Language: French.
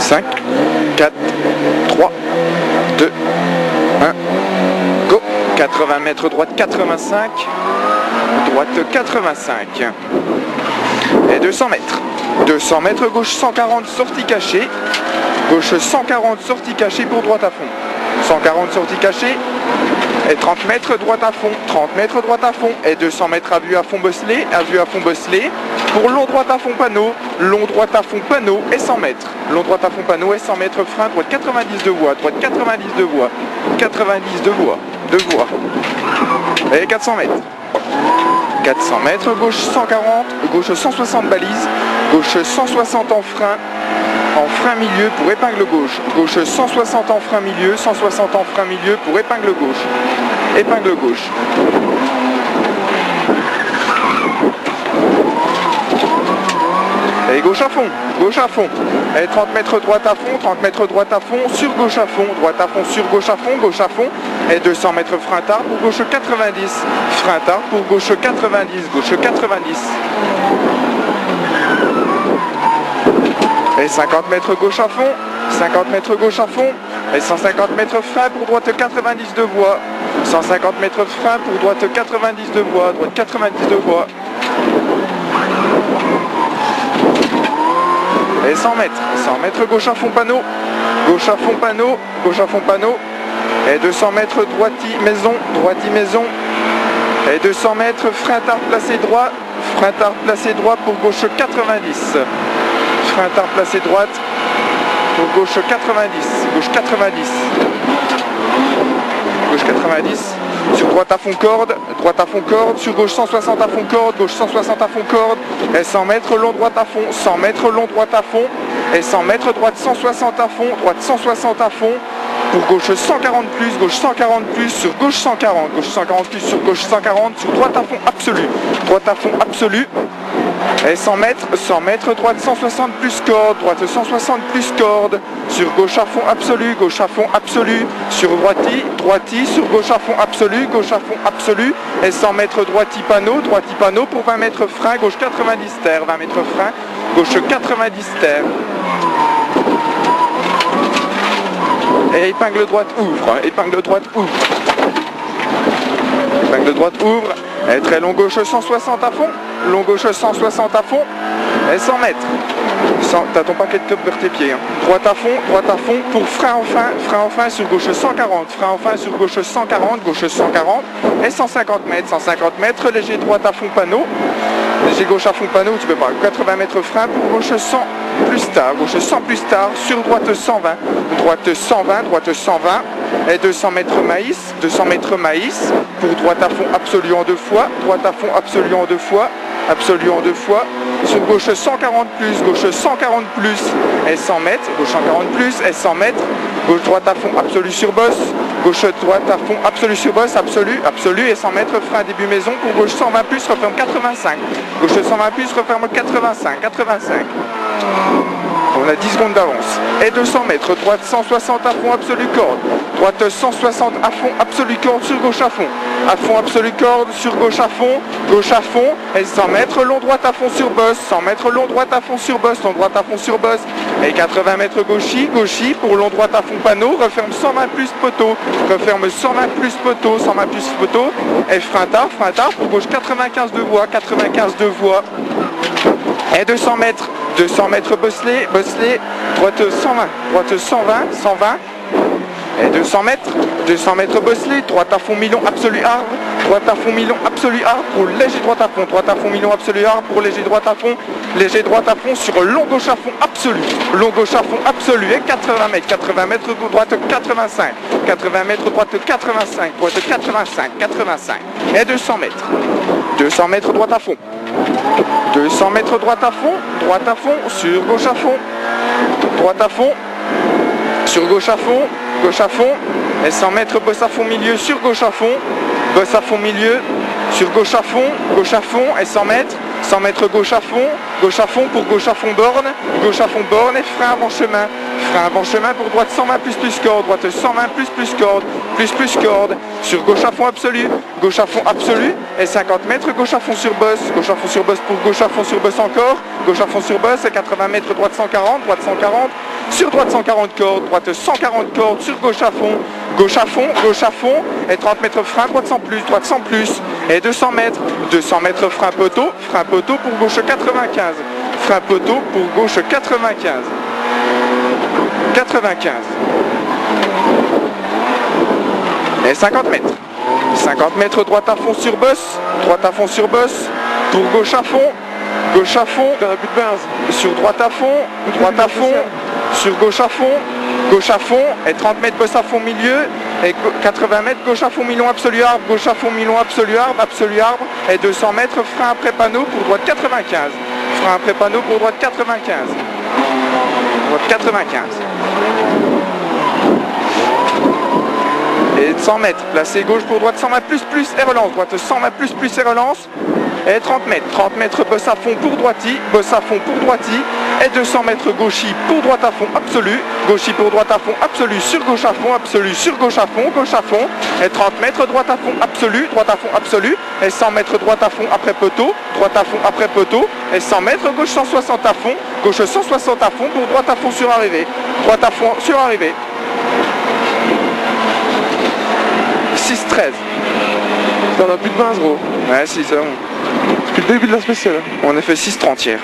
5, 4, 3, 2, 1, go. 80 mètres droite 85, droite 85. Et 200 mètres. 200 mètres gauche 140 sortie cachée. Gauche 140 sortie cachée pour droite à fond. 140 sortie cachée. Et 30 mètres droite à fond. 30 mètres droite à fond. Et 200 mètres à vue à fond bosselé. À vue à fond bosselé. Pour long droite à fond panneau. Long droite à fond panneau et 100 mètres. Long droite à fond panneau et 100 mètres frein. Droite 90 de voie. Droite 90 de voie. 90 de voie. De voie. Et 400 mètres. 400 mètres, gauche 140, gauche 160 balises, gauche 160 en frein milieu pour épingle gauche, gauche 160 en frein milieu, 160 en frein milieu pour épingle gauche. Et gauche à fond, et 30 mètres droite à fond, 30 mètres droite à fond, sur gauche à fond, droite à fond, sur gauche à fond, et 200 mètres frein tard pour gauche 90, frein tard pour gauche 90, gauche 90. Et 50 mètres gauche à fond, 50 mètres gauche à fond, et 150 mètres frein pour droite 90 de voie, 150 mètres frein pour droite 90 de voie, droite 90 de voie. Et 100 mètres gauche à fond panneau, gauche à fond panneau, gauche à fond panneau, et 200 mètres droiti maison, et 200 mètres frein tard placé droit pour gauche 90, frein tard placé droite pour gauche 90, gauche 90, sur droite à fond corde, sur gauche 160 à fond corde, gauche 160 à fond corde, et 100 mètres long droite à fond, 100 mètres long droite à fond, et 100 mètres droite 160 à fond, droite 160 à fond, pour gauche 140 plus, gauche 140 plus, sur gauche 140, gauche 140 plus, sur gauche 140, sur droite à fond absolu, et 100 mètres droite 160 plus corde, droite 160 plus corde, sur gauche à fond absolu, sur droiti, sur gauche à fond absolu, et 100 mètres droiti panneau pour 20 mètres frein, gauche 90 terre, 20 mètres frein, gauche 90 terre. Et épingle droite ouvre, et très long gauche 160 à fond, et 100 mètres. T'as ton paquet de clopes vers tes pieds. Hein. Droite à fond, pour frein en fin sur gauche 140, frein en fin sur gauche 140, et 150 mètres, léger droite à fond panneau, léger gauche à fond panneau, tu peux pas, 80 mètres frein pour gauche 100 plus tard, sur droite 120, et 200 mètres maïs, pour droite à fond absolu en deux fois, sur gauche 140 plus, et 100 mètres, gauche 140 plus, et 100 mètres, gauche droite à fond absolu sur bosse, gauche droite à fond absolu sur bosse, absolu, et 100 mètres frein début maison, pour gauche 120 plus, referme 85, gauche 120 plus, referme 85. On a 10 secondes d'avance. Et 200 mètres, droite 160 à fond absolu corde, droite 160 à fond absolu corde sur gauche à fond absolu corde sur gauche à fond, et 100 mètres long droite à fond sur bosse, long droite à fond sur bosse, et 80 mètres gauchy pour long droite à fond panneau, referme 120 plus poteau, et frein tard pour gauche 95 de voie, et 200 mètres bosselé, droite 120, et 200 mètres bosselé, droite à fond million absolu arbre, pour léger droite à fond million absolu arbre, pour léger droite à fond sur long gauche à fond absolu, et 80 mètres droite 85, droite 85, et 200 mètres droite à fond, droite à fond, sur gauche à fond, sur gauche à fond, et 100 mètres bosse à fond milieu sur gauche à fond, milieu, sur gauche à fond, et 100 mètres gauche à fond pour gauche à fond borne, et frein frein avant chemin pour droite 120 plus corde, droite 120 plus corde, plus corde, sur gauche à fond absolu et 50 mètres, gauche à fond sur bosse pour gauche à fond sur bosse encore, gauche à fond sur bosse et 80 mètres, droite 140, sur droite 140 cordes, droite 140 cordes, sur gauche à fond et 30 mètres frein, droite sans plus et 200 mètres frein poteau pour gauche 95, frein poteau pour gauche 95 et 50 mètres droite à fond sur bosse pour gauche à fond sur droite à fond sur gauche à fond et 30 mètres bosse à fond milieu et 80 mètres gauche à fond milon absolu arbre et 200 mètres frein après panneau pour droite 95, frein après panneau pour droite 95. Et 100 mètres, placé gauche pour droite 120 plus et relance, droite 120 plus et relance. Et 30 mètres bosse à fond pour droiti, et 200 mètres gauchis pour droite à fond absolu, sur gauche à fond, et 30 mètres droite à fond absolu, et 100 mètres droite à fond après poteau, et 100 mètres gauche 160 à fond, pour droite à fond sur arrivée, 6-13. T'en as plus de 20 gros. Ouais, si, c'est bon. Depuis le début de la spéciale. On a fait 6-30 hier.